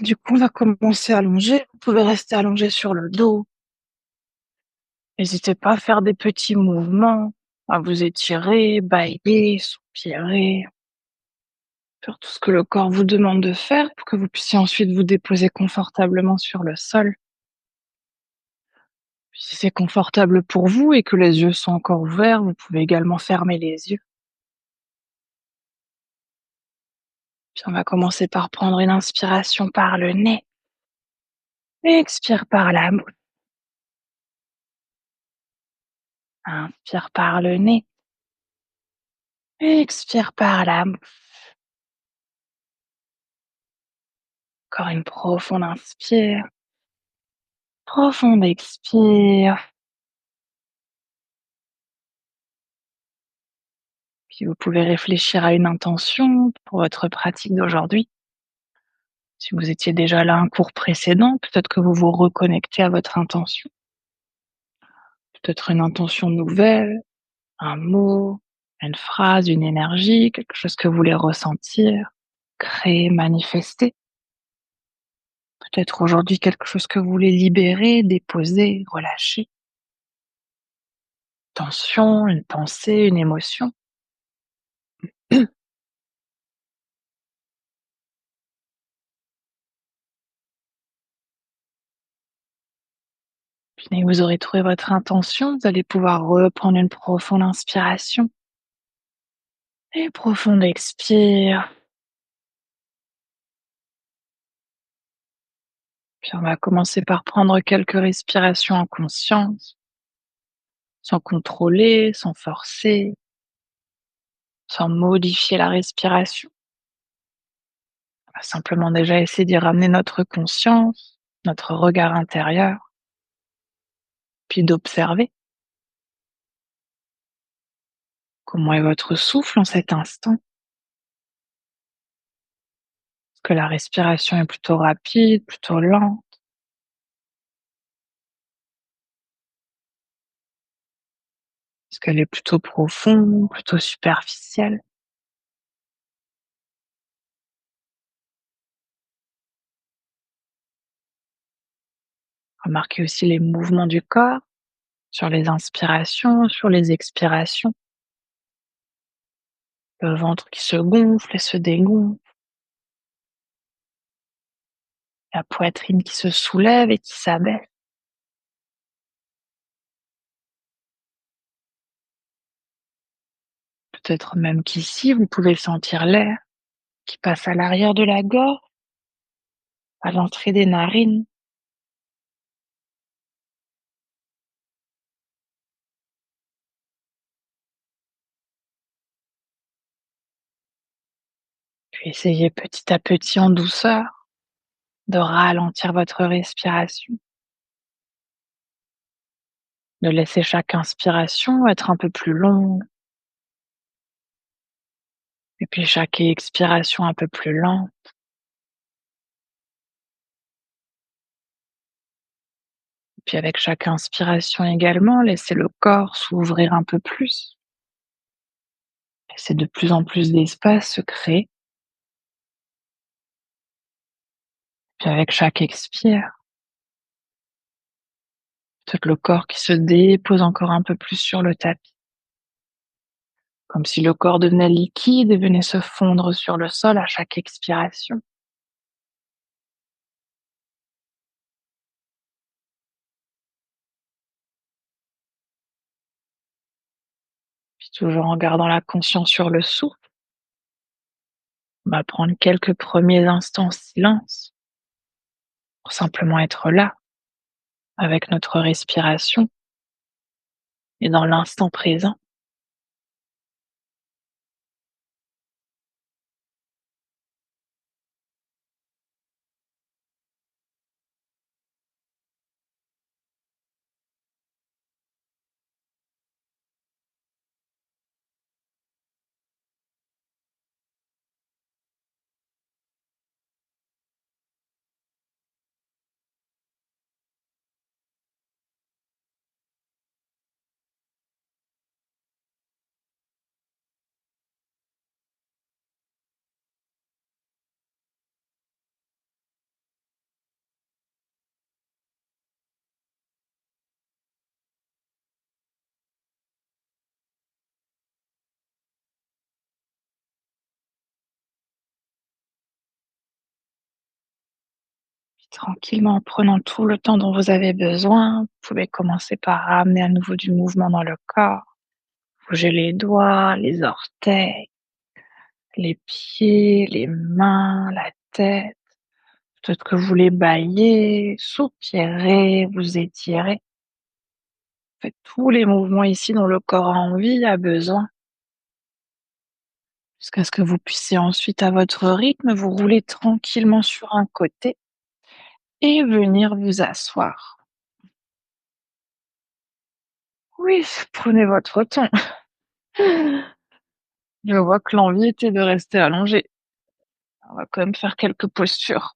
Du coup, on va commencer à allonger. Vous pouvez rester allongé sur le dos. N'hésitez pas à faire des petits mouvements, à vous étirer, bâiller, soupirer, faire tout ce que le corps vous demande de faire pour que vous puissiez ensuite vous déposer confortablement sur le sol. Puis si c'est confortable pour vous et que les yeux sont encore ouverts, vous pouvez également fermer les yeux. Puis on va commencer par prendre une inspiration par le nez et expire par la bouche. Inspire par le nez et expire par la bouche. Encore une profonde inspire, profonde expire. Puis vous pouvez réfléchir à une intention pour votre pratique d'aujourd'hui. Si vous étiez déjà là un cours précédent, peut-être que vous vous reconnectez à votre intention. Peut-être une intention nouvelle, un mot, une phrase, une énergie, quelque chose que vous voulez ressentir, créer, manifester. Peut-être aujourd'hui quelque chose que vous voulez libérer, déposer, relâcher. Tension, une pensée, une émotion. Puis dès que vous aurez trouvé votre intention, vous allez pouvoir reprendre une profonde inspiration et profonde expire. Puis on va commencer par prendre quelques respirations en conscience, sans contrôler, sans forcer, sans modifier la respiration. On va simplement déjà essayer d'y ramener notre conscience, notre regard intérieur, puis d'observer comment est votre souffle en cet instant. Est-ce que la respiration est plutôt rapide, plutôt lente? Est-ce qu'elle est plutôt profonde, plutôt superficielle? Remarquez aussi les mouvements du corps sur les inspirations, sur les expirations. Le ventre qui se gonfle et se dégonfle, la poitrine qui se soulève et qui s'abaisse. Peut-être même qu'ici, vous pouvez sentir l'air qui passe à l'arrière de la gorge, à l'entrée des narines, puis essayez petit à petit en douceur de ralentir votre respiration, de laisser chaque inspiration être un peu plus longue et puis chaque expiration un peu plus lente. Et puis avec chaque inspiration également, laissez le corps s'ouvrir un peu plus. Laissez de plus en plus d'espace se créer. Puis avec chaque expire, peut-être le corps qui se dépose encore un peu plus sur le tapis, comme si le corps devenait liquide et venait se fondre sur le sol à chaque expiration. Puis toujours en gardant la conscience sur le souffle, on va prendre quelques premiers instants en silence pour simplement être là avec notre respiration et dans l'instant présent. Tranquillement, en prenant tout le temps dont vous avez besoin, vous pouvez commencer par ramener à nouveau du mouvement dans le corps. Bouger les doigts, les orteils, les pieds, les mains, la tête. Peut-être que vous voulez bâiller, soupirer, vous étirer. Faites tous les mouvements ici dont le corps a envie, a besoin, jusqu'à ce que vous puissiez ensuite, à votre rythme, vous rouler tranquillement sur un côté et venir vous asseoir. Oui, prenez votre temps. Je vois que l'envie était de rester allongé. On va quand même faire quelques postures.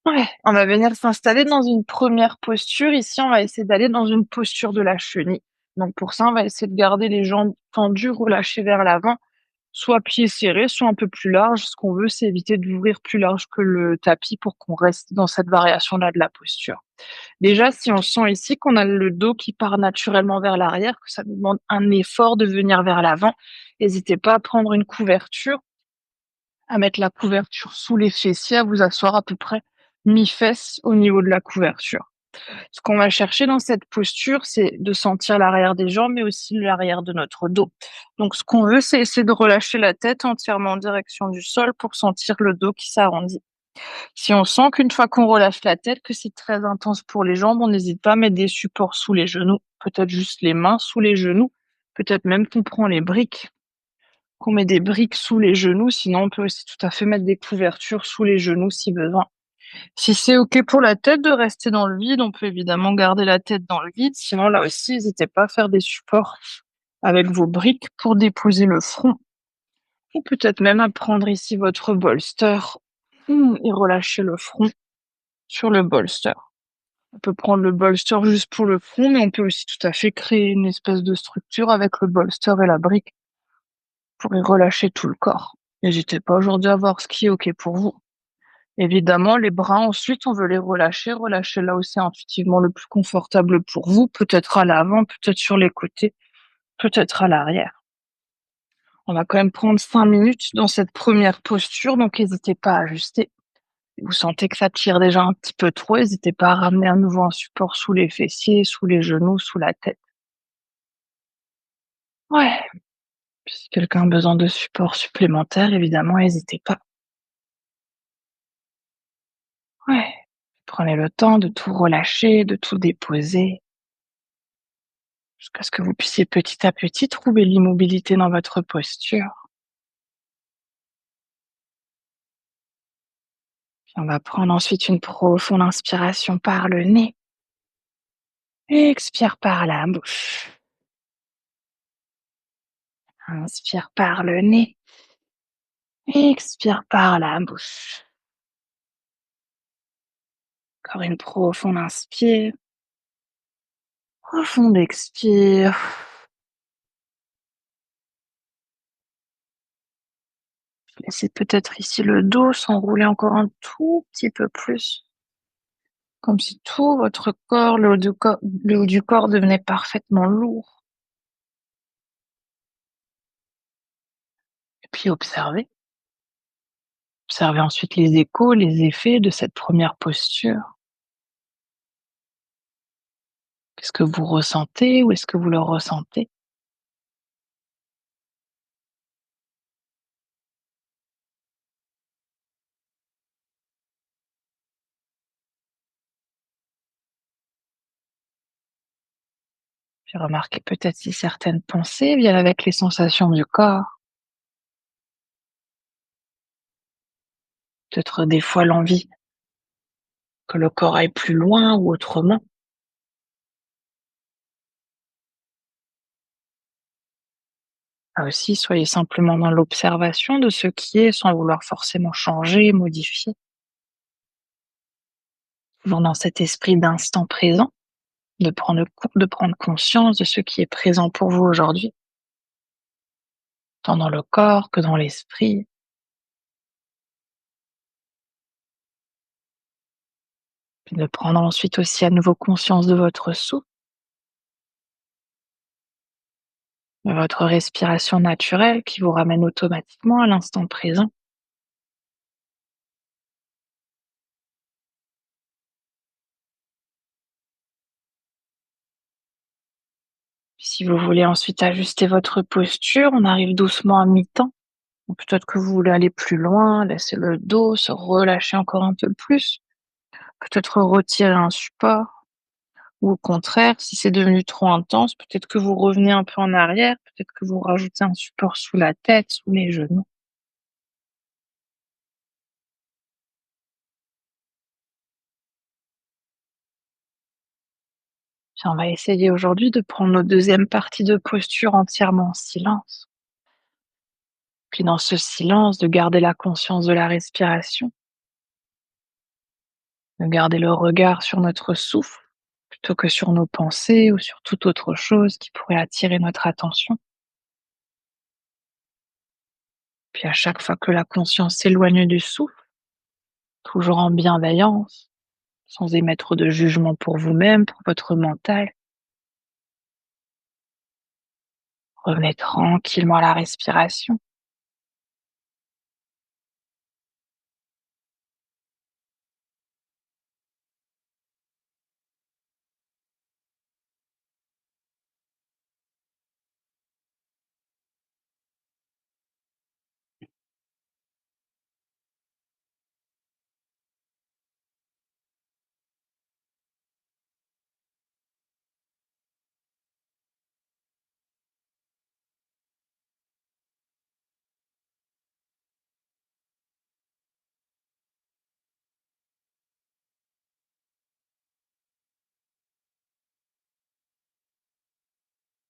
Ouais, on va venir s'installer dans une première posture. Ici, on va essayer d'aller dans une posture de la chenille. Donc pour ça, on va essayer de garder les jambes tendues, relâchées vers l'avant, soit pieds serrés, soit un peu plus large. Ce qu'on veut, c'est éviter d'ouvrir plus large que le tapis pour qu'on reste dans cette variation-là de la posture. Déjà, si on sent ici qu'on a le dos qui part naturellement vers l'arrière, que ça nous demande un effort de venir vers l'avant, n'hésitez pas à prendre une couverture, à mettre la couverture sous les fessiers, à vous asseoir à peu près mi-fesses au niveau de la couverture. Ce qu'on va chercher dans cette posture, c'est de sentir l'arrière des jambes, mais aussi l'arrière de notre dos. Donc, ce qu'on veut, c'est essayer de relâcher la tête entièrement en direction du sol pour sentir le dos qui s'arrondit. Si on sent qu'une fois qu'on relâche la tête, que c'est très intense pour les jambes, on n'hésite pas à mettre des supports sous les genoux, peut-être juste les mains sous les genoux, peut-être même qu'on prend les briques, qu'on met des briques sous les genoux, sinon on peut aussi tout à fait mettre des couvertures sous les genoux si besoin. Si c'est OK pour la tête de rester dans le vide, on peut évidemment garder la tête dans le vide, sinon là aussi, n'hésitez pas à faire des supports avec vos briques pour déposer le front, ou peut-être même à prendre ici votre bolster, et relâcher le front sur le bolster. On peut prendre le bolster juste pour le front, mais on peut aussi tout à fait créer une espèce de structure avec le bolster et la brique pour y relâcher tout le corps. N'hésitez pas aujourd'hui à voir ce qui est OK pour vous. Évidemment, les bras ensuite, on veut les relâcher, relâcher là où c'est intuitivement le plus confortable pour vous, peut-être à l'avant, peut-être sur les côtés, peut-être à l'arrière. On va quand même prendre 5 minutes dans cette première posture, donc n'hésitez pas à ajuster. Si vous sentez que ça tire déjà un petit peu trop, n'hésitez pas à ramener à nouveau un support sous les fessiers, sous les genoux, sous la tête. Ouais, puis si quelqu'un a besoin de support supplémentaire, évidemment, n'hésitez pas. Ouais, prenez le temps de tout relâcher, de tout déposer, jusqu'à ce que vous puissiez petit à petit trouver l'immobilité dans votre posture. Puis on va prendre ensuite une profonde inspiration par le nez. Expire par la bouche. Inspire par le nez. Expire par la bouche. Encore une profonde inspire. Profonde expire. Laissez peut-être ici le dos s'enrouler encore un tout petit peu plus. Comme si tout votre corps, le haut du corps devenait parfaitement lourd. Et puis observez. Observez ensuite les échos, les effets de cette première posture. Qu'est-ce que vous ressentez? Où est-ce que vous le ressentez? Puis remarquez peut-être si certaines pensées viennent avec les sensations du corps. Peut-être des fois l'envie que le corps aille plus loin ou autrement. Là aussi, soyez simplement dans l'observation de ce qui est sans vouloir forcément changer, modifier. Toujours dans cet esprit d'instant présent, de prendre conscience de ce qui est présent pour vous aujourd'hui, tant dans le corps que dans l'esprit. Puis de prendre ensuite aussi à nouveau conscience de votre souffle, de votre respiration naturelle qui vous ramène automatiquement à l'instant présent. Si vous voulez ensuite ajuster votre posture, on arrive doucement à mi-temps. Ou peut-être que vous voulez aller plus loin, laisser le dos se relâcher encore un peu plus. Peut-être retirer un support. Ou au contraire, si c'est devenu trop intense, peut-être que vous revenez un peu en arrière, peut-être que vous rajoutez un support sous la tête, sous les genoux. Puis on va essayer aujourd'hui de prendre notre deuxième partie de posture entièrement en silence. Puis dans ce silence, de garder la conscience de la respiration, de garder le regard sur notre souffle plutôt que sur nos pensées ou sur toute autre chose qui pourrait attirer notre attention. Puis à chaque fois que la conscience s'éloigne du souffle, toujours en bienveillance, sans émettre de jugement pour vous-même, pour votre mental, revenez tranquillement à la respiration.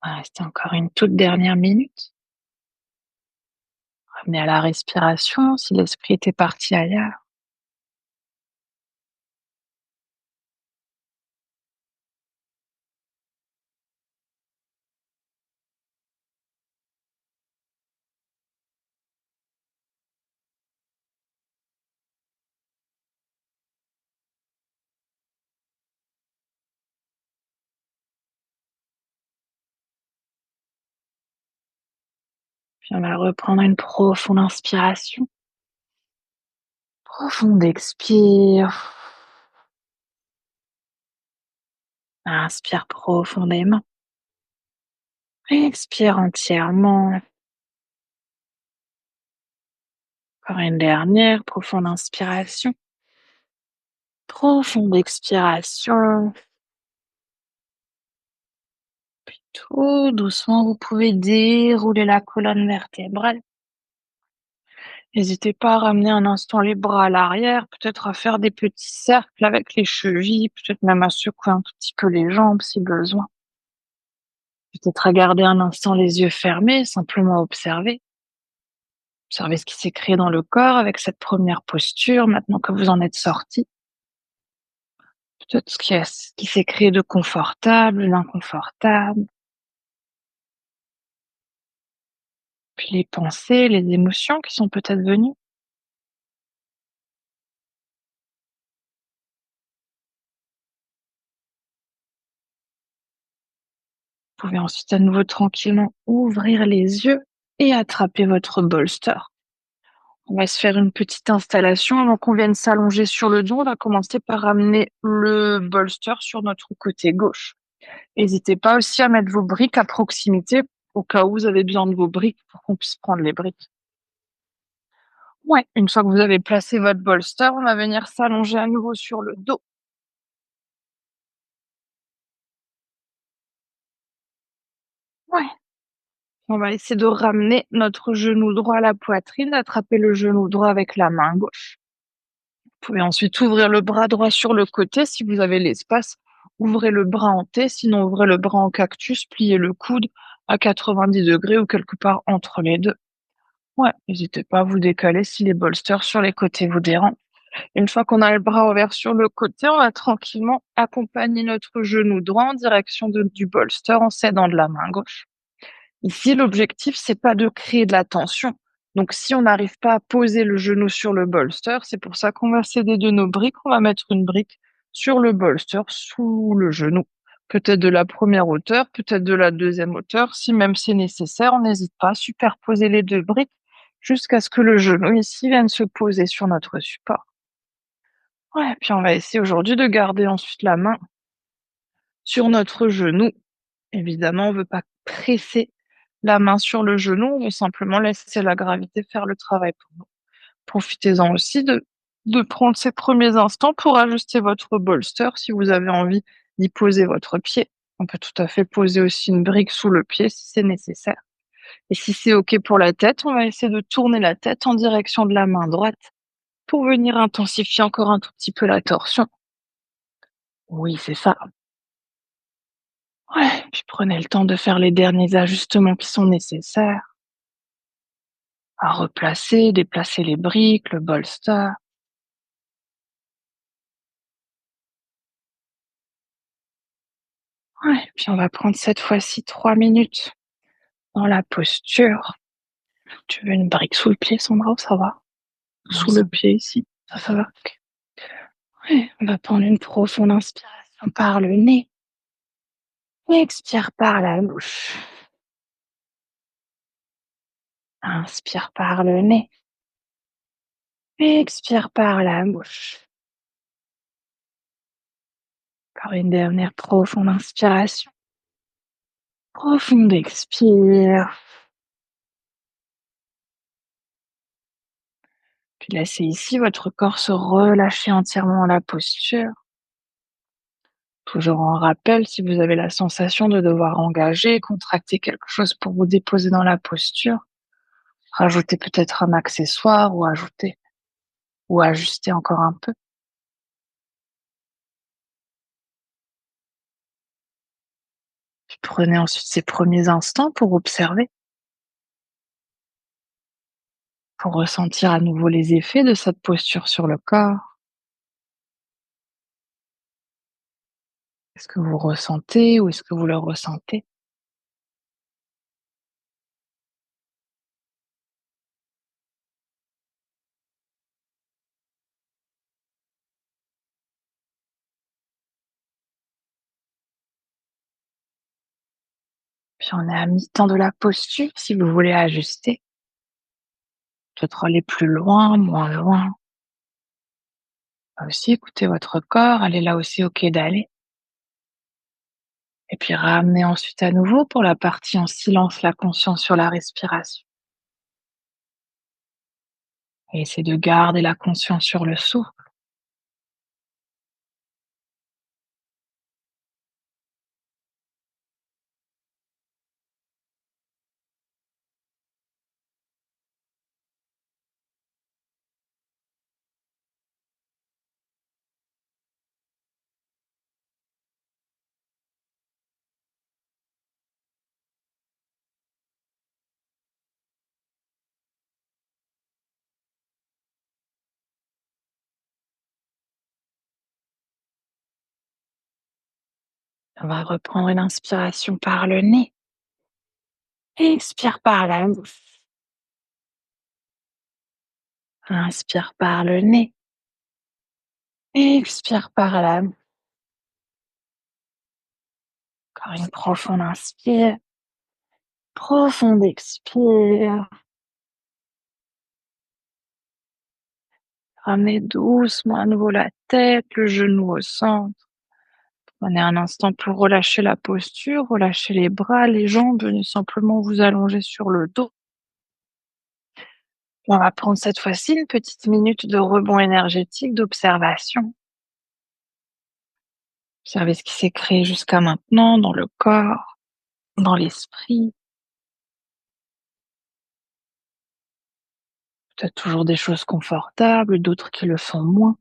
On va rester encore une toute dernière minute. Revenez à la respiration si l'esprit était parti ailleurs. Puis on va reprendre une profonde inspiration. Profonde expire. Inspire profondément. Expire entièrement. Encore une dernière profonde inspiration. Profonde expiration. Tout doucement, vous pouvez dérouler la colonne vertébrale. N'hésitez pas à ramener un instant les bras à l'arrière, peut-être à faire des petits cercles avec les chevilles, peut-être même à secouer un tout petit peu les jambes si besoin. Peut-être à garder un instant les yeux fermés, simplement observer. Observez ce qui s'est créé dans le corps avec cette première posture, maintenant que vous en êtes sorti. Peut-être ce qui s'est créé de confortable, d'inconfortable. Puis les pensées, les émotions qui sont peut-être venues. Vous pouvez ensuite à nouveau tranquillement ouvrir les yeux et attraper votre bolster. On va se faire une petite installation avant qu'on vienne s'allonger sur le dos. On va commencer par ramener le bolster sur notre côté gauche. N'hésitez pas aussi à mettre vos briques à proximité au cas où vous avez besoin de vos briques pour qu'on puisse prendre les briques. Ouais, une fois que vous avez placé votre bolster, on va venir s'allonger à nouveau sur le dos. Ouais. On va essayer de ramener notre genou droit à la poitrine, d'attraper le genou droit avec la main gauche. Vous pouvez ensuite ouvrir le bras droit sur le côté si vous avez l'espace. Ouvrez le bras en T, sinon ouvrez le bras en cactus, pliez le coude à 90 degrés ou quelque part entre les deux. Ouais, n'hésitez pas à vous décaler si les bolsters sur les côtés vous dérangent. Une fois qu'on a le bras ouvert sur le côté, on va tranquillement accompagner notre genou droit en direction du bolster en s'aidant de la main gauche. Ici, l'objectif, c'est pas de créer de la tension. Donc, si on n'arrive pas à poser le genou sur le bolster, c'est pour ça qu'on va s'aider de nos briques. On va mettre une brique sur le bolster, sous le genou. Peut-être de la première hauteur, peut-être de la deuxième hauteur. Si même c'est nécessaire, on n'hésite pas à superposer les deux briques jusqu'à ce que le genou ici vienne se poser sur notre support. Ouais, puis on va essayer aujourd'hui de garder ensuite la main sur notre genou Évidemment, on ne veut pas presser la main sur le genou, on veut simplement laisser la gravité faire le travail pour nous. Profitez-en aussi de prendre ces premiers instants pour ajuster votre bolster si vous avez envie d'y poser votre pied. On peut tout à fait poser aussi une brique sous le pied si c'est nécessaire. Et si c'est OK pour la tête, on va essayer de tourner la tête en direction de la main droite pour venir intensifier encore un tout petit peu la torsion. Oui, c'est ça. Ouais, puis prenez le temps de faire les derniers ajustements qui sont nécessaires à replacer, déplacer les briques, le bolster. Ouais, puis on va prendre cette fois-ci 3 minutes dans la posture. Tu veux une brique sous le pied, Sandra, ou ça va? Sous le pied ici, ça va? OK. Ouais, on va prendre une profonde inspiration par le nez. Expire par la bouche. Inspire par le nez. Expire par la bouche. Encore une dernière profonde inspiration. Profonde expire. Puis laissez ici votre corps se relâcher entièrement dans la posture. Toujours en rappel, si vous avez la sensation de devoir engager, contracter quelque chose pour vous déposer dans la posture, rajoutez peut-être un accessoire ou ajouter ou ajuster encore un peu. Puis prenez ensuite ces premiers instants pour observer, pour ressentir à nouveau les effets de cette posture sur le corps. Est-ce que vous ressentez ou est-ce que vous le ressentez? Puis on est à mi-temps de la posture, si vous voulez ajuster, peut-être aller plus loin, moins loin. Aussi écoutez votre corps, allez là aussi OK d'aller. Et puis ramenez ensuite à nouveau pour la partie en silence la conscience sur la respiration. Et essayez de garder la conscience sur le souffle. On va reprendre une inspiration par le nez. Expire par la bouche. Inspire par le nez. Expire par la bouche. Encore une profonde inspire. Profonde expire. Ramenez doucement à nouveau la tête, le genou au centre. Prenez un instant pour relâcher la posture, relâcher les bras, les jambes, venez simplement vous allonger sur le dos. On va prendre cette fois-ci une petite minute de rebond énergétique, d'observation. Observez ce qui s'est créé jusqu'à maintenant dans le corps, dans l'esprit. Peut-être toujours des choses confortables, d'autres qui le sont moins.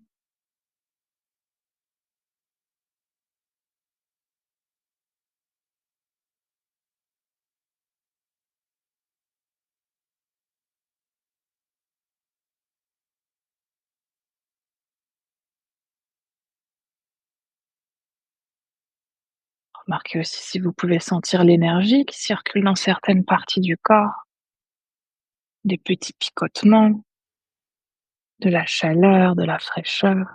Remarquez aussi si vous pouvez sentir l'énergie qui circule dans certaines parties du corps, des petits picotements, de la chaleur, de la fraîcheur.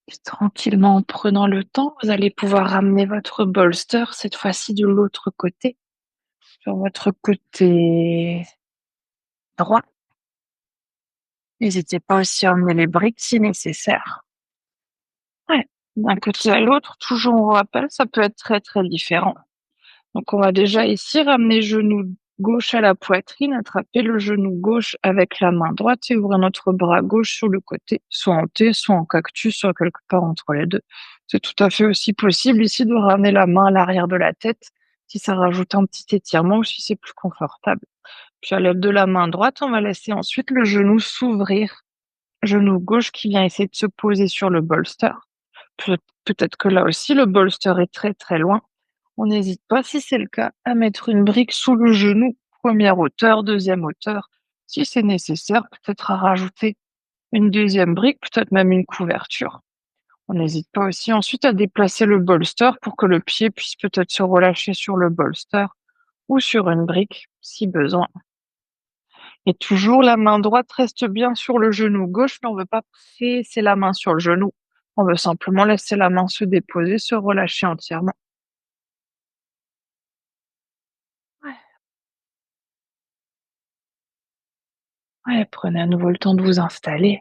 Puis tranquillement, en prenant le temps, vous allez pouvoir ramener votre bolster, cette fois-ci de l'autre côté. Sur votre côté droit, n'hésitez pas aussi à emmener les briques si nécessaire. Ouais, d'un côté à l'autre, toujours on rappelle, ça peut être très, très différent. Donc on va déjà ici ramener genou gauche à la poitrine, attraper le genou gauche avec la main droite et ouvrir notre bras gauche sur le côté, soit en T, soit en cactus, soit quelque part entre les 2. C'est tout à fait aussi possible ici de ramener la main à l'arrière de la tête, si ça rajoute un petit étirement ou si c'est plus confortable. Puis à l'aide de la main droite, on va laisser ensuite le genou s'ouvrir. Genou gauche qui vient essayer de se poser sur le bolster. Peut-être que là aussi le bolster est très, très loin. On n'hésite pas, si c'est le cas, à mettre une brique sous le genou, première hauteur, deuxième hauteur. Si c'est nécessaire, peut-être à rajouter une deuxième brique, peut-être même une couverture. On n'hésite pas aussi ensuite à déplacer le bolster pour que le pied puisse peut-être se relâcher sur le bolster ou sur une brique si besoin. Et toujours la main droite reste bien sur le genou gauche, mais on ne veut pas presser la main sur le genou. On veut simplement laisser la main se déposer, se relâcher entièrement. Ouais. Ouais, prenez à nouveau le temps de vous installer.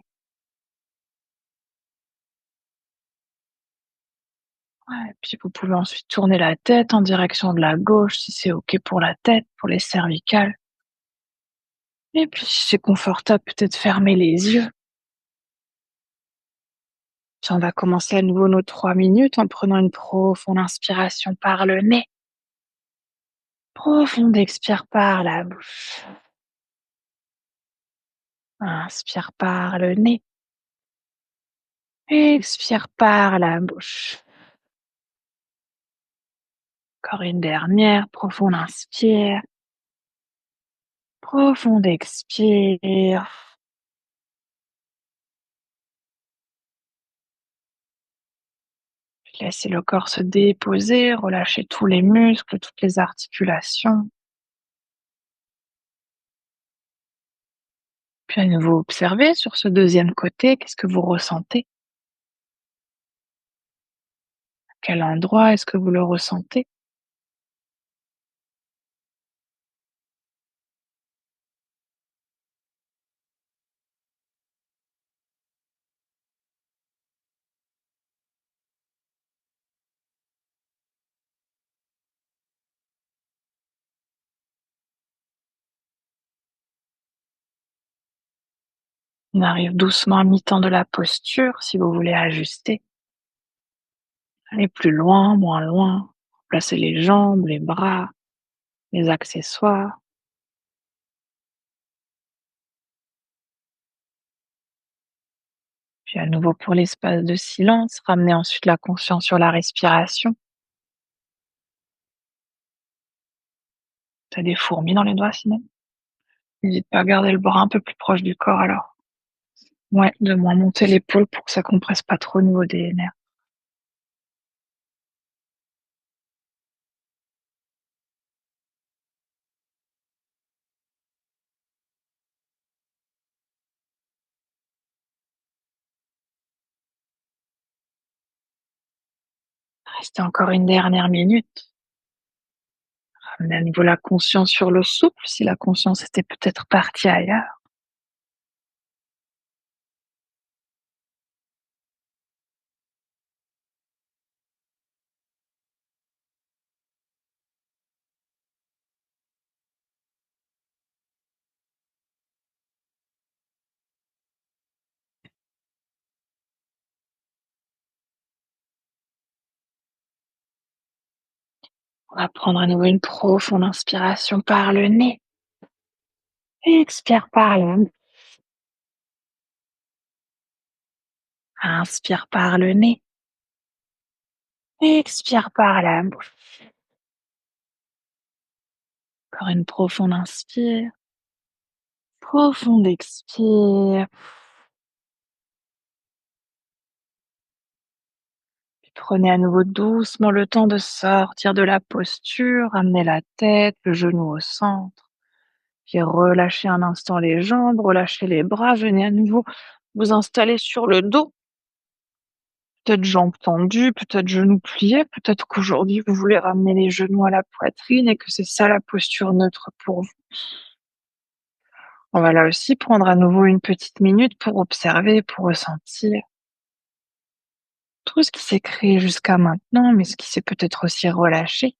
Ouais, puis vous pouvez ensuite tourner la tête en direction de la gauche si c'est OK pour la tête, pour les cervicales. Et puis si c'est confortable, peut-être fermer les yeux. Puis on va commencer à nouveau nos 3 minutes en prenant une profonde inspiration par le nez. Profonde expire par la bouche. Inspire par le nez. Expire par la bouche. Encore une dernière, profonde inspire. Profonde expire. Laissez le corps se déposer, relâchez tous les muscles, toutes les articulations. Puis à nouveau observez sur ce deuxième côté, qu'est-ce que vous ressentez? À quel endroit est-ce que vous le ressentez? On arrive doucement à mi-temps de la posture si vous voulez ajuster. Allez plus loin, moins loin. Placez les jambes, les bras, les accessoires. Puis à nouveau pour l'espace de silence, ramenez ensuite la conscience sur la respiration. T'as des fourmis dans les doigts sinon? N'hésite pas à garder le bras un peu plus proche du corps alors. Ouais, de moins monter l'épaule pour que ça compresse pas trop au niveau des nerfs. Restez encore une dernière minute. Ramenez à nouveau la conscience sur le souffle si la conscience était peut-être partie ailleurs. On va prendre à nouveau une profonde inspiration par le nez. Expire par le nez. Inspire par le nez. Expire par la bouche. Encore une profonde inspire. Profonde expire. Puis prenez à nouveau doucement le temps de sortir de la posture. Ramenez la tête, le genou au centre. Puis relâchez un instant les jambes, relâchez les bras. Venez à nouveau vous installer sur le dos. Peut-être jambes tendues, peut-être genoux pliés, peut-être qu'aujourd'hui vous voulez ramener les genoux à la poitrine et que c'est ça la posture neutre pour vous. On va là aussi prendre à nouveau une petite minute pour observer, pour ressentir tout ce qui s'est créé jusqu'à maintenant, mais ce qui s'est peut-être aussi relâché.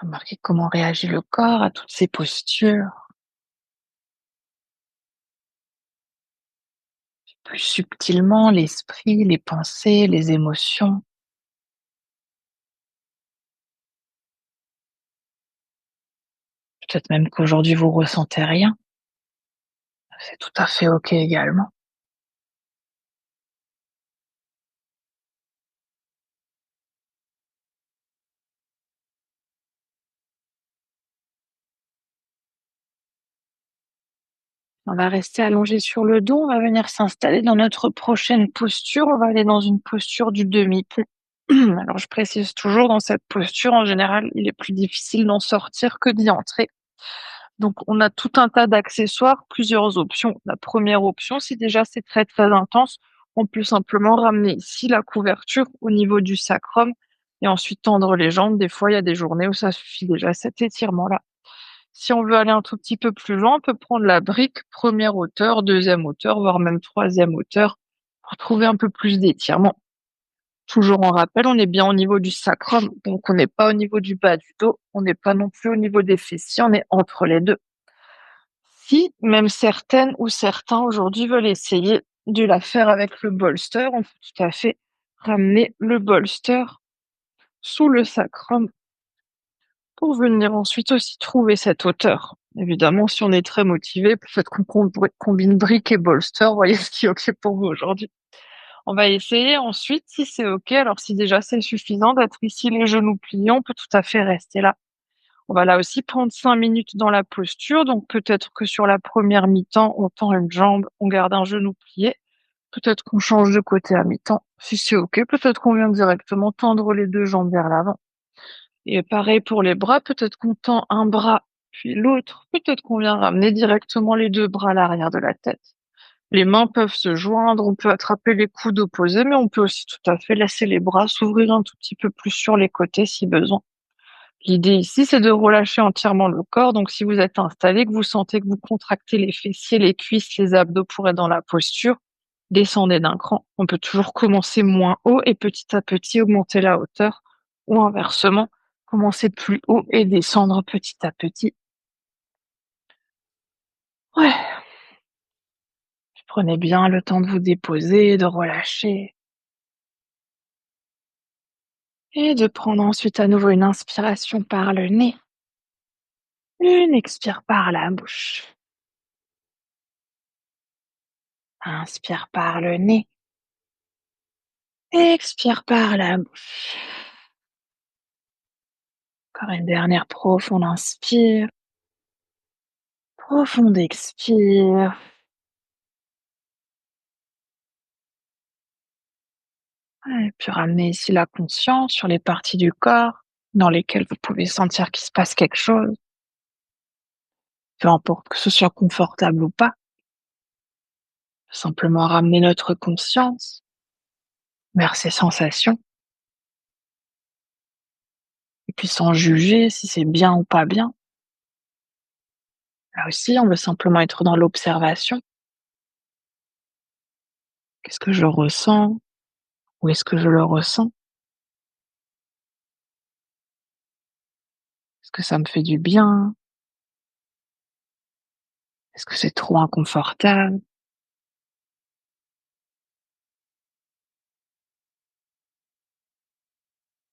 Remarquez comment réagit le corps à toutes ces postures. Plus subtilement, l'esprit, les pensées, les émotions. Peut-être même qu'aujourd'hui vous ressentez rien. C'est tout à fait OK également. On va rester allongé sur le dos, on va venir s'installer dans notre prochaine posture. On va aller dans une posture du demi-pont. Alors je précise toujours, dans cette posture, en général, il est plus difficile d'en sortir que d'y entrer. Donc on a tout un tas d'accessoires, plusieurs options. La première option, si déjà c'est très, très intense, on peut simplement ramener ici la couverture au niveau du sacrum et ensuite tendre les jambes. Des fois, il y a des journées où ça suffit déjà cet étirement-là. Si on veut aller un tout petit peu plus loin, on peut prendre la brique, première hauteur, deuxième hauteur, voire même troisième hauteur, pour trouver un peu plus d'étirement. Toujours en rappel, on est bien au niveau du sacrum, donc on n'est pas au niveau du bas du dos, on n'est pas non plus au niveau des fessiers, on est entre les deux. Si même certaines ou certains aujourd'hui veulent essayer de la faire avec le bolster, on peut tout à fait ramener le bolster sous le sacrum pour venir ensuite aussi trouver cette hauteur. Évidemment, si on est très motivé, peut-être qu'on combine briques et bolster, voyez ce qui est OK pour vous aujourd'hui. On va essayer ensuite, si c'est OK, alors si déjà c'est suffisant d'être ici les genoux pliés, on peut tout à fait rester là. On va là aussi prendre 5 minutes dans la posture, donc peut-être que sur la première mi-temps, on tend une jambe, on garde un genou plié. Peut-être qu'on change de côté à mi-temps. Si c'est OK, peut-être qu'on vient directement tendre les 2 jambes vers l'avant. Et pareil pour les bras, peut-être qu'on tend un bras puis l'autre, peut-être qu'on vient ramener directement les 2 bras à l'arrière de la tête. Les mains peuvent se joindre, on peut attraper les coudes opposés, mais on peut aussi tout à fait laisser les bras s'ouvrir un tout petit peu plus sur les côtés si besoin. L'idée ici, c'est de relâcher entièrement le corps. Donc, si vous êtes installé, que vous sentez que vous contractez les fessiers, les cuisses, les abdos pour être dans la posture, descendez d'un cran. On peut toujours commencer moins haut et petit à petit augmenter la hauteur ou inversement, commencer plus haut et descendre petit à petit. Ouais, prenez bien le temps de vous déposer, de relâcher et de prendre ensuite à nouveau une inspiration par le nez, une expire par la bouche. Inspire par le nez, expire par la bouche. Encore une dernière profonde inspire, profonde expire. Ouais, et puis ramenez ici la conscience sur les parties du corps dans lesquelles vous pouvez sentir qu'il se passe quelque chose, peu importe que ce soit confortable ou pas. Simplement ramener notre conscience vers ces sensations et puis sans juger si c'est bien ou pas bien. Là aussi, on veut simplement être dans l'observation. Qu'est-ce que je ressens? Où est-ce que je le ressens? Est-ce que ça me fait du bien? Est-ce que c'est trop inconfortable?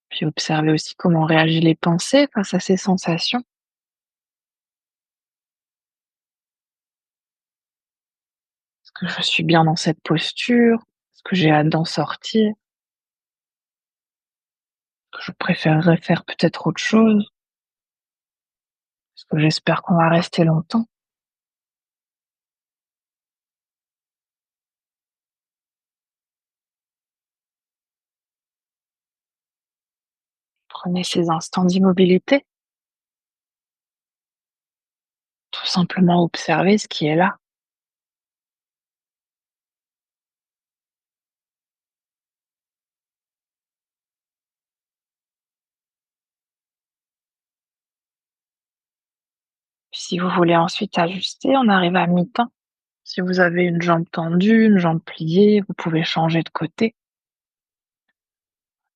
Puis observer aussi comment réagissent les pensées face à ces sensations. Est-ce que je suis bien dans cette posture? Est-ce que j'ai hâte d'en sortir? Est-ce que je préférerais faire peut-être autre chose? Est-ce que j'espère qu'on va rester longtemps? Prenez ces instants d'immobilité, tout simplement observez ce qui est là. Puis si vous voulez ensuite ajuster, on arrive à mi-temps. Si vous avez une jambe tendue, une jambe pliée, vous pouvez changer de côté.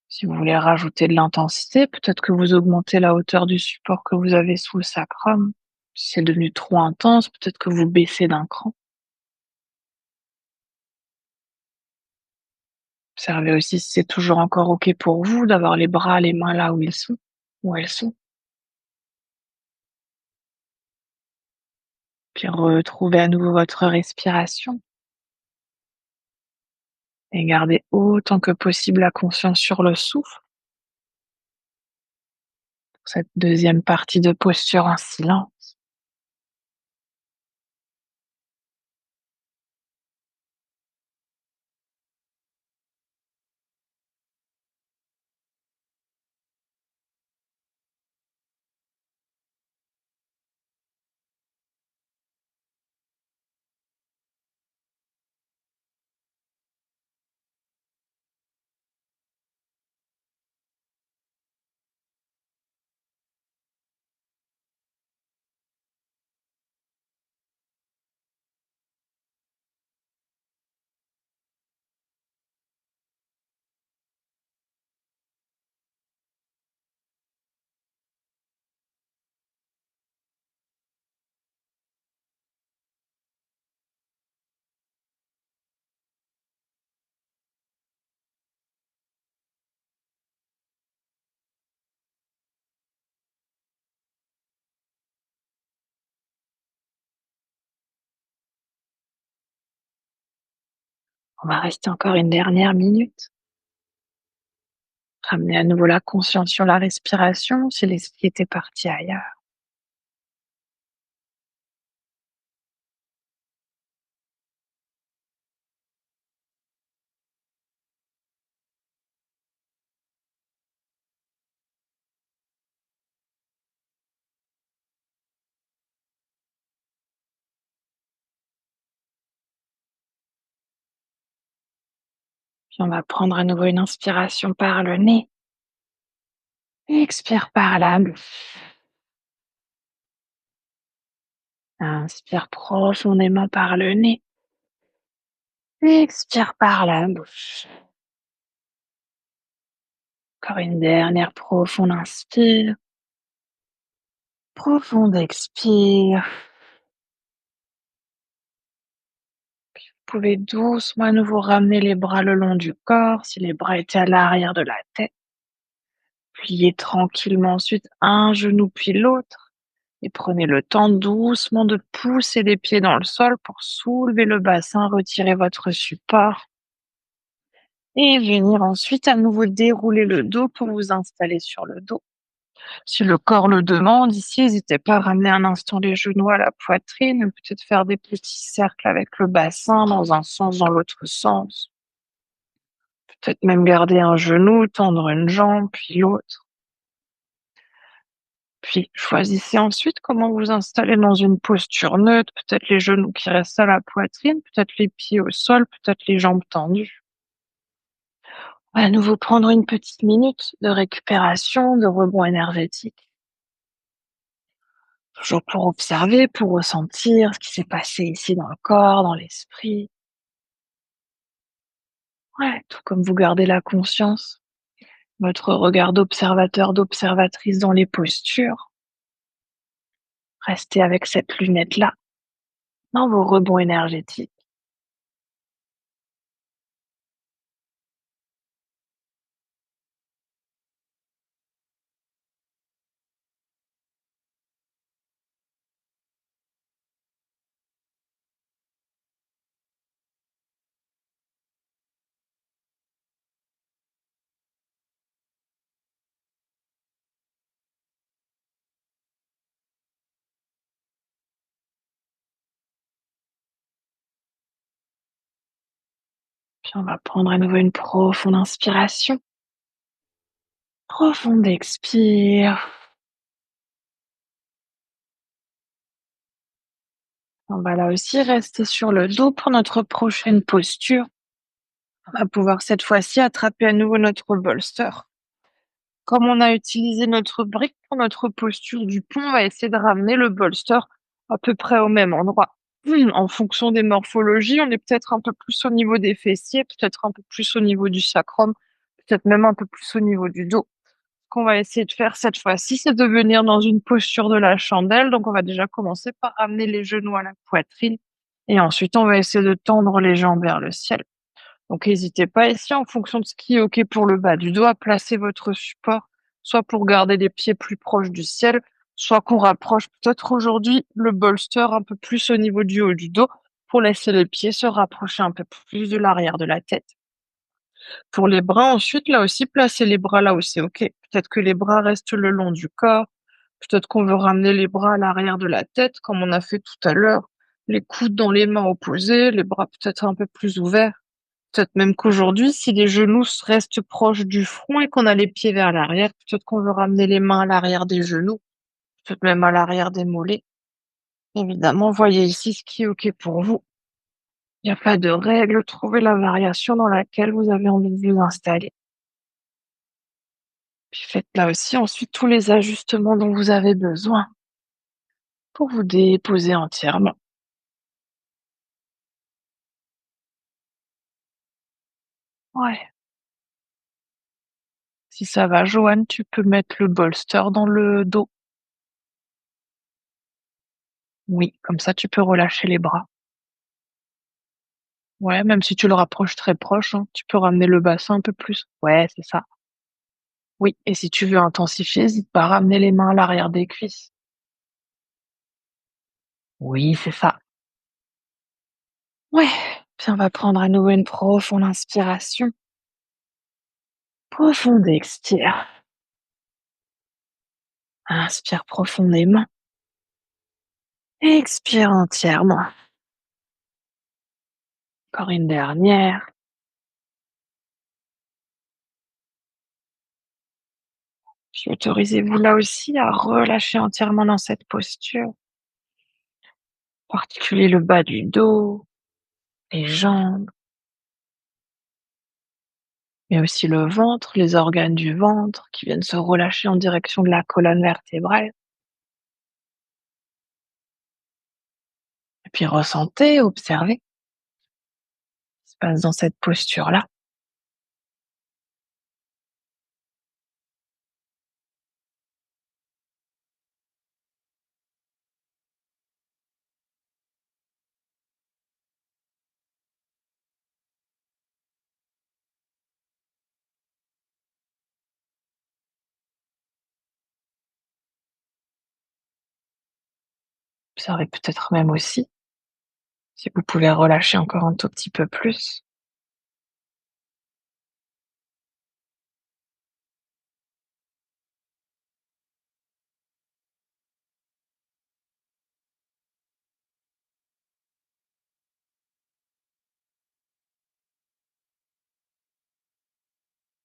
Si vous voulez rajouter de l'intensité, peut-être que vous augmentez la hauteur du support que vous avez sous le sacrum. Si c'est devenu trop intense, peut-être que vous baissez d'un cran. Observez aussi si c'est toujours encore OK pour vous d'avoir les bras, les mains là où ils sont, où elles sont. Puis retrouvez à nouveau votre respiration et gardez autant que possible la conscience sur le souffle pour cette deuxième partie de posture en silence. On va rester encore une dernière minute. Ramenez à nouveau la conscience sur la respiration si l'esprit était parti ailleurs. Puis on va prendre à nouveau une inspiration par le nez. Expire par la bouche. Inspire profondément par le nez. Expire par la bouche. Encore une dernière profonde inspire. Profonde expire. Vous pouvez doucement à nouveau ramener les bras le long du corps si les bras étaient à l'arrière de la tête. Pliez tranquillement ensuite un genou puis l'autre et prenez le temps doucement de pousser les pieds dans le sol pour soulever le bassin, retirer votre support et venir ensuite à nouveau dérouler le dos pour vous installer sur le dos. Si le corps le demande, ici, n'hésitez pas à ramener un instant les genoux à la poitrine, peut-être faire des petits cercles avec le bassin dans un sens, dans l'autre sens. Peut-être même garder un genou, tendre une jambe, puis l'autre. Puis choisissez ensuite comment vous installer dans une posture neutre, peut-être les genoux qui restent à la poitrine, peut-être les pieds au sol, peut-être les jambes tendues. On va à nouveau prendre une petite minute de récupération, de rebond énergétique. Toujours pour observer, pour ressentir ce qui s'est passé ici dans le corps, dans l'esprit. Ouais, tout comme vous gardez la conscience, votre regard d'observateur, d'observatrice dans les postures. Restez avec cette lunette-là, dans vos rebonds énergétiques. Puis on va prendre à nouveau une profonde inspiration. Profonde expire. On va là aussi rester sur le dos pour notre prochaine posture. On va pouvoir cette fois-ci attraper à nouveau notre bolster. Comme on a utilisé notre brique pour notre posture du pont, on va essayer de ramener le bolster à peu près au même endroit. En fonction des morphologies, on est peut-être un peu plus au niveau des fessiers, peut-être un peu plus au niveau du sacrum, peut-être même un peu plus au niveau du dos. Ce qu'on va essayer de faire cette fois-ci, c'est de venir dans une posture de la chandelle. Donc, on va déjà commencer par ramener les genoux à la poitrine et ensuite, on va essayer de tendre les jambes vers le ciel. Donc n'hésitez pas ici, en fonction de ce qui est OK pour le bas du dos, à placer votre support, soit pour garder les pieds plus proches du ciel, soit qu'on rapproche peut-être aujourd'hui le bolster un peu plus au niveau du haut du dos pour laisser les pieds se rapprocher un peu plus de l'arrière de la tête. Pour les bras ensuite, là aussi, placez les bras là où c'est OK. Peut-être que les bras restent le long du corps, peut-être qu'on veut ramener les bras à l'arrière de la tête comme on a fait tout à l'heure, les coudes dans les mains opposées, les bras peut-être un peu plus ouverts. Peut-être même qu'aujourd'hui, si les genoux restent proches du front et qu'on a les pieds vers l'arrière, peut-être qu'on veut ramener les mains à l'arrière des genoux, peut-être même à l'arrière des mollets. Évidemment, voyez ici ce qui est OK pour vous. Il n'y a pas de règle, trouvez la variation dans laquelle vous avez envie de vous installer. Puis faites là aussi ensuite tous les ajustements dont vous avez besoin pour vous déposer entièrement. Ouais. Si ça va, Joanne, tu peux mettre le bolster dans le dos. Oui, comme ça tu peux relâcher les bras. Ouais, même si tu le rapproches très proche, hein, tu peux ramener le bassin un peu plus. Ouais, c'est ça. Oui, et si tu veux intensifier, hésite pas à ramener les mains à l'arrière des cuisses. Oui, c'est ça. Ouais, puis on va prendre à nouveau une profonde inspiration. Profonde expire. Inspire profondément. Expire entièrement. Encore une dernière. Puis autorisez-vous là aussi à relâcher entièrement dans cette posture. Particulier le bas du dos, les jambes, mais aussi le ventre, les organes du ventre qui viennent se relâcher en direction de la colonne vertébrale. Et puis ressentez, observez ce qui se passe dans cette posture-là. Observez peut-être même aussi si vous pouvez relâcher encore un tout petit peu plus.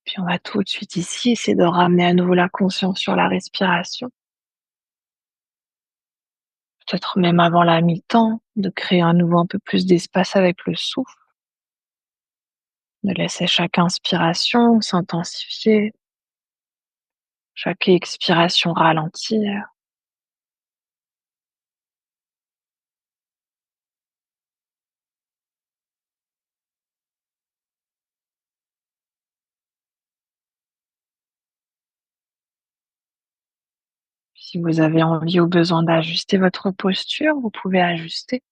Puis on va tout de suite ici essayer de ramener à nouveau la conscience sur la respiration. Peut-être même avant la mi-temps, de créer à nouveau un peu plus d'espace avec le souffle, de laisser chaque inspiration s'intensifier, chaque expiration ralentir. Si vous avez envie ou besoin d'ajuster votre posture, vous pouvez ajuster.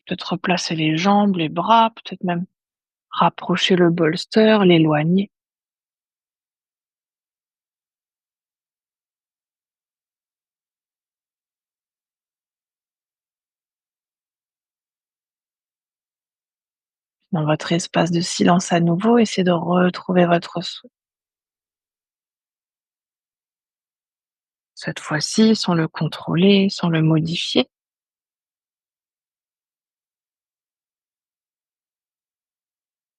Peut-être replacer les jambes, les bras, peut-être même rapprocher le bolster, l'éloigner. Dans votre espace de silence à nouveau, essayez de retrouver votre souffle. Cette fois-ci, sans le contrôler, sans le modifier.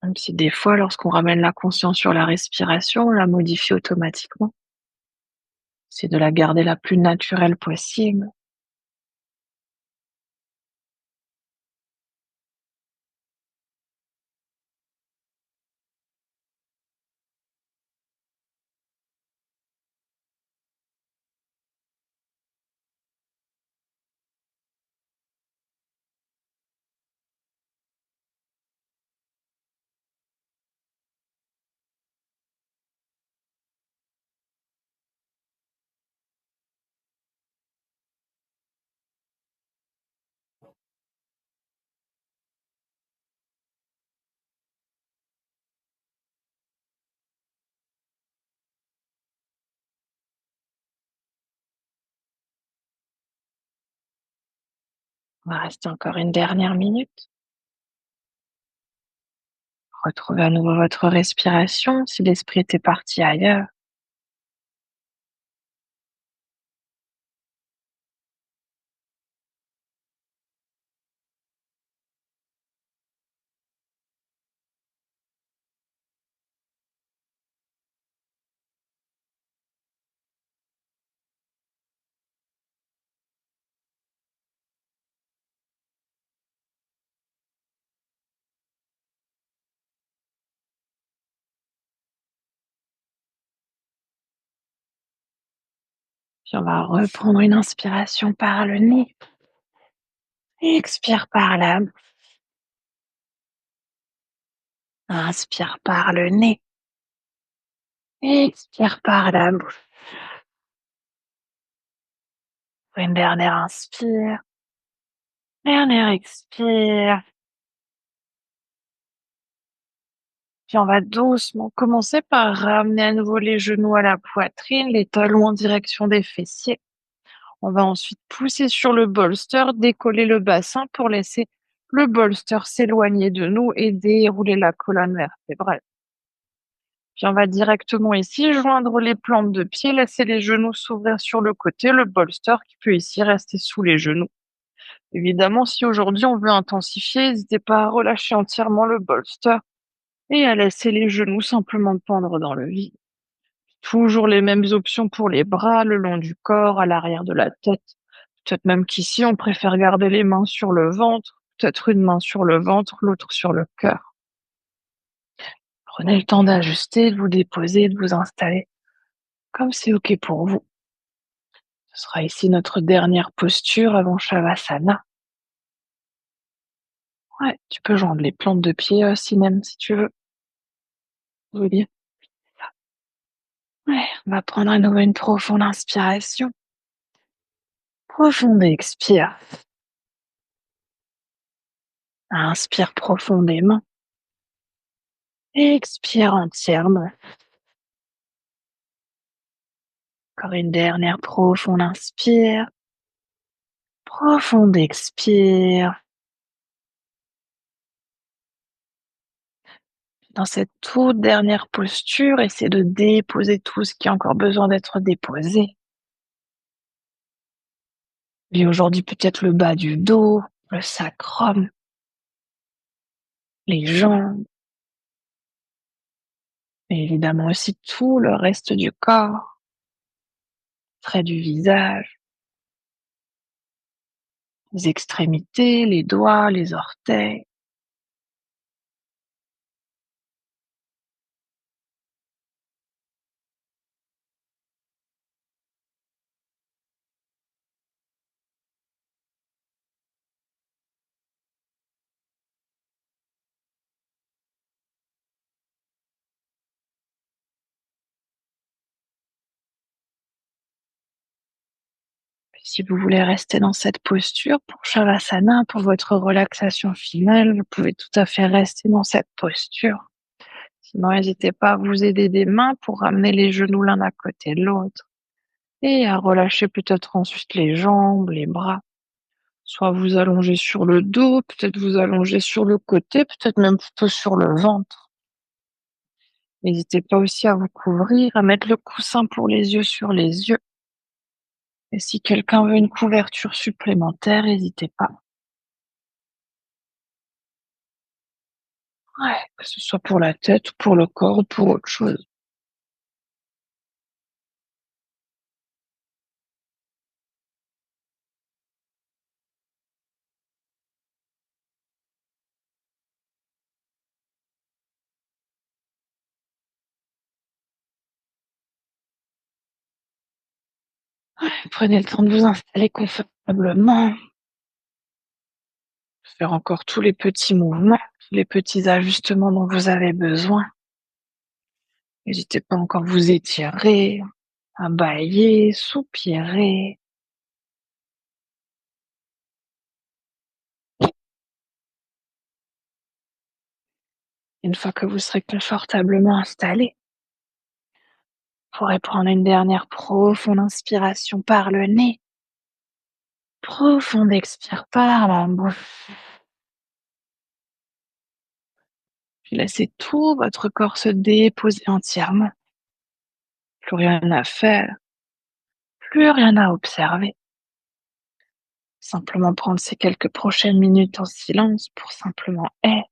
Même si des fois, lorsqu'on ramène la conscience sur la respiration, on la modifie automatiquement. C'est de la garder la plus naturelle possible. On va rester encore une dernière minute. Retrouvez à nouveau votre respiration si l'esprit était parti ailleurs. Puis on va reprendre une inspiration par le nez. Expire par la bouche. Inspire par le nez. Expire par la bouche. Une dernière inspire. Dernière expire. Puis on va doucement commencer par ramener à nouveau les genoux à la poitrine, les talons en direction des fessiers. On va ensuite pousser sur le bolster, décoller le bassin pour laisser le bolster s'éloigner de nous et dérouler la colonne vertébrale. Puis on va directement ici joindre les plantes de pied, laisser les genoux s'ouvrir sur le côté, le bolster qui peut ici rester sous les genoux. Évidemment, si aujourd'hui on veut intensifier, n'hésitez pas à relâcher entièrement le bolster et à laisser les genoux simplement pendre dans le vide. Toujours les mêmes options pour les bras, le long du corps, à l'arrière de la tête. Peut-être même qu'ici, on préfère garder les mains sur le ventre, peut-être une main sur le ventre, l'autre sur le cœur. Prenez le temps d'ajuster, de vous déposer, de vous installer comme c'est OK pour vous. Ce sera ici notre dernière posture avant Shavasana. Ouais, tu peux joindre les plantes de pied si même, si tu veux. Oui, bien. Ouais, on va prendre à nouveau une profonde inspiration. Profonde expire. Inspire profondément. Expire entièrement. Encore une dernière profonde inspire. Profonde expire. Dans cette toute dernière posture, essaie de déposer tout ce qui a encore besoin d'être déposé. Et aujourd'hui, peut-être le bas du dos, le sacrum, les jambes, et évidemment aussi tout le reste du corps, traits du visage, les extrémités, les doigts, les orteils. Si vous voulez rester dans cette posture pour Shavasana, pour votre relaxation finale, vous pouvez tout à fait rester dans cette posture. Sinon, n'hésitez pas à vous aider des mains pour ramener les genoux l'un à côté de l'autre et à relâcher peut-être ensuite les jambes, les bras. Soit vous allongez sur le dos, peut-être vous allongez sur le côté, peut-être même plutôt sur le ventre. N'hésitez pas aussi à vous couvrir, à mettre le coussin pour les yeux sur les yeux. Et si quelqu'un veut une couverture supplémentaire, n'hésitez pas. Ouais, que ce soit pour la tête ou pour le corps ou pour autre chose. Prenez le temps de vous installer confortablement, faire encore tous les petits mouvements, tous les petits ajustements dont vous avez besoin. N'hésitez pas encore vous étirer, à bâiller, soupirer. Une fois que vous serez confortablement installé, vous pourrez prendre une dernière profonde inspiration par le nez, profonde expire par la bouche, puis laissez tout votre corps se déposer entièrement. Plus rien à faire, plus rien à observer. Simplement prendre ces quelques prochaines minutes en silence pour simplement être.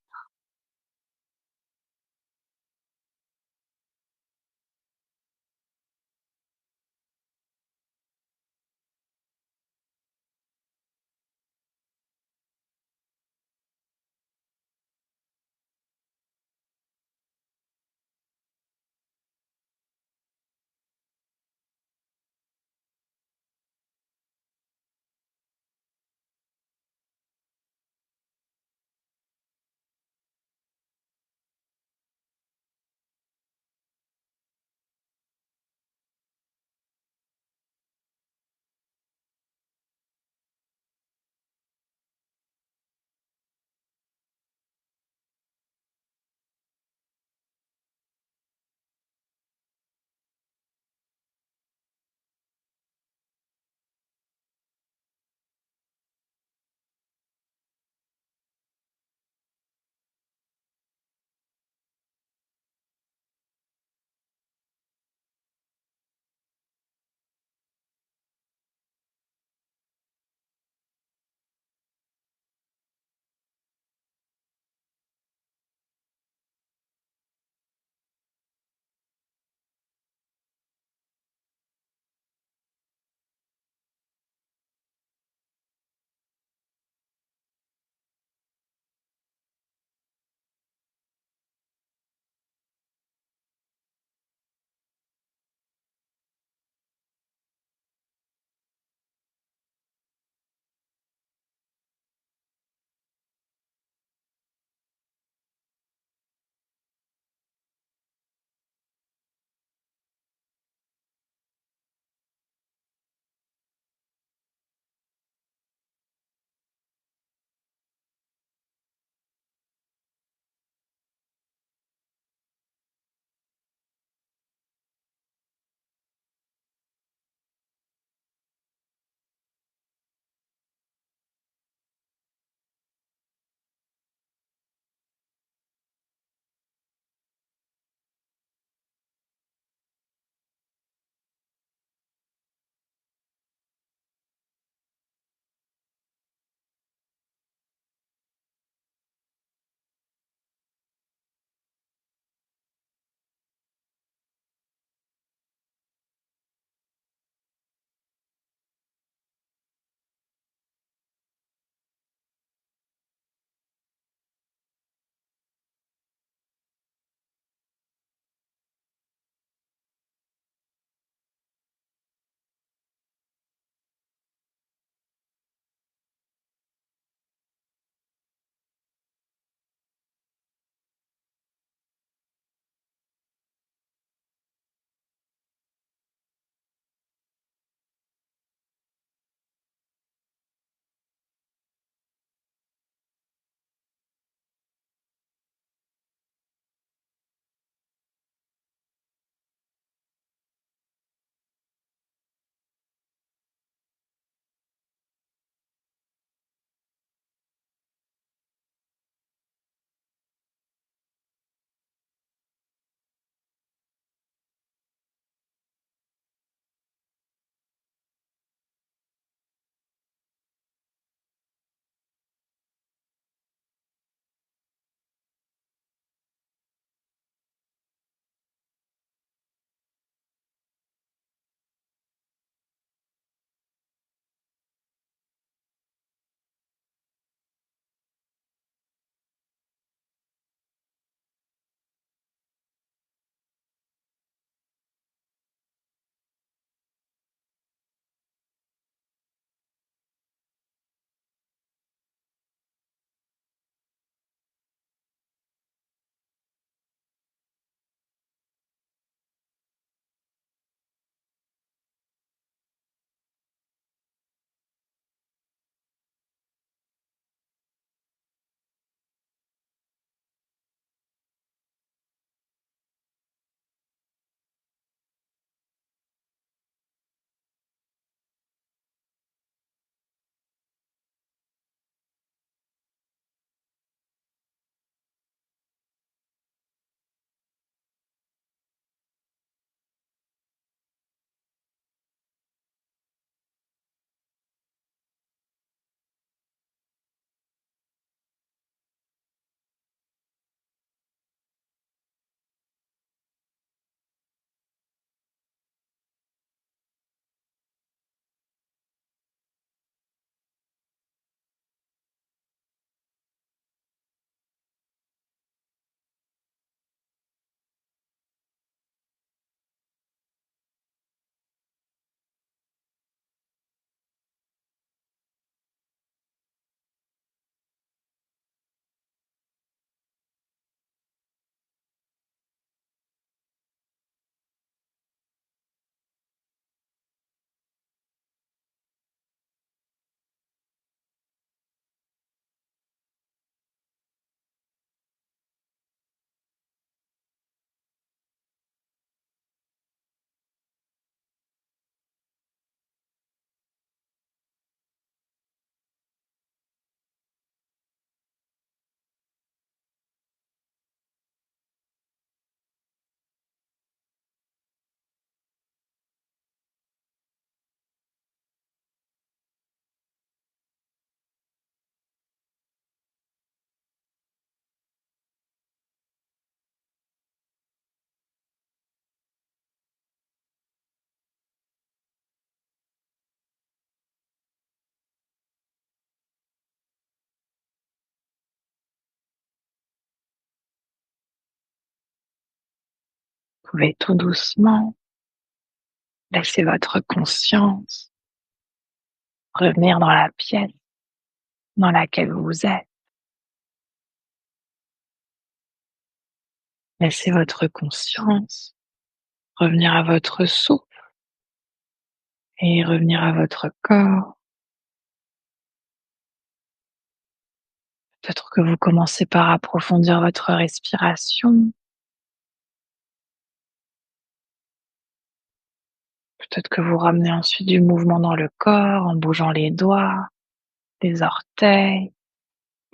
pouvez tout doucement laisser votre conscience revenir dans la pièce dans laquelle vous êtes. Laissez votre conscience revenir à votre souffle et revenir à votre corps. Peut-être que vous commencez par approfondir votre respiration. Peut-être que vous ramenez ensuite du mouvement dans le corps en bougeant les doigts, les orteils,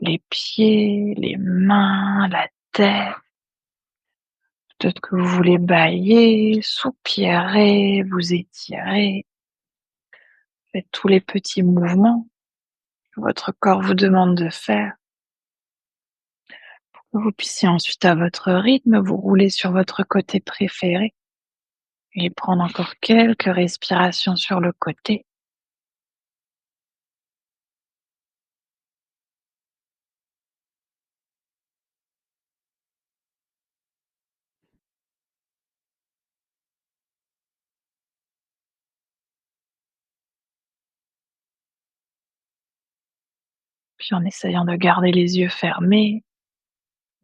les pieds, les mains, la tête. Peut-être que vous voulez bâiller, soupirer, vous étirer. Faites tous les petits mouvements que votre corps vous demande de faire. Que vous puissiez ensuite, à votre rythme, vous rouler sur votre côté préféré et prendre encore quelques respirations sur le côté. Puis en essayant de garder les yeux fermés,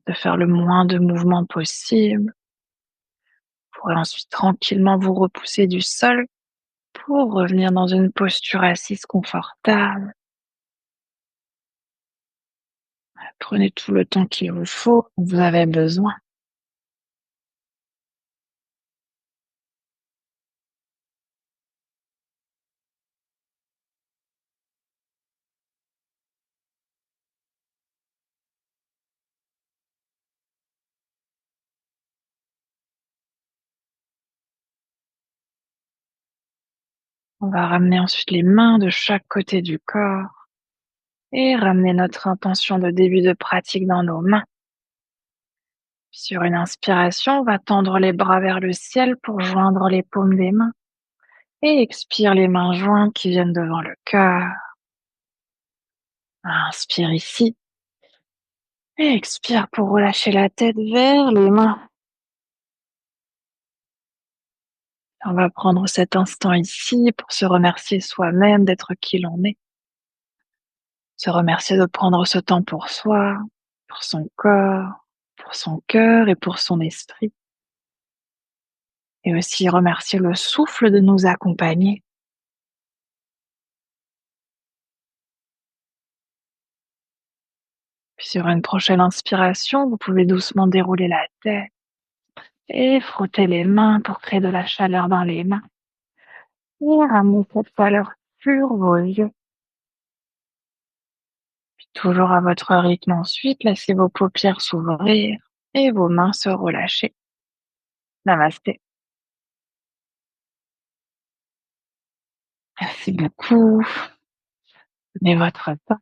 de faire le moins de mouvements possible, vous pourrez ensuite tranquillement vous repousser du sol pour revenir dans une posture assise confortable. Prenez tout le temps qu'il vous faut, dont vous avez besoin. On va ramener ensuite les mains de chaque côté du corps et ramener notre intention de début de pratique dans nos mains. Puis sur une inspiration, on va tendre les bras vers le ciel pour joindre les paumes des mains et expire les mains jointes qui viennent devant le cœur. Inspire ici et expire pour relâcher la tête vers les mains. On va prendre cet instant ici pour se remercier soi-même d'être qui l'on est. Se remercier de prendre ce temps pour soi, pour son corps, pour son cœur et pour son esprit. Et aussi remercier le souffle de nous accompagner. Puis sur une prochaine inspiration, vous pouvez doucement dérouler la tête et frotter les mains pour créer de la chaleur dans les mains. Et ramener cette chaleur sur vos yeux. Puis toujours à votre rythme ensuite, laissez vos paupières s'ouvrir et vos mains se relâcher. Namasté. Merci beaucoup. Prenez votre temps.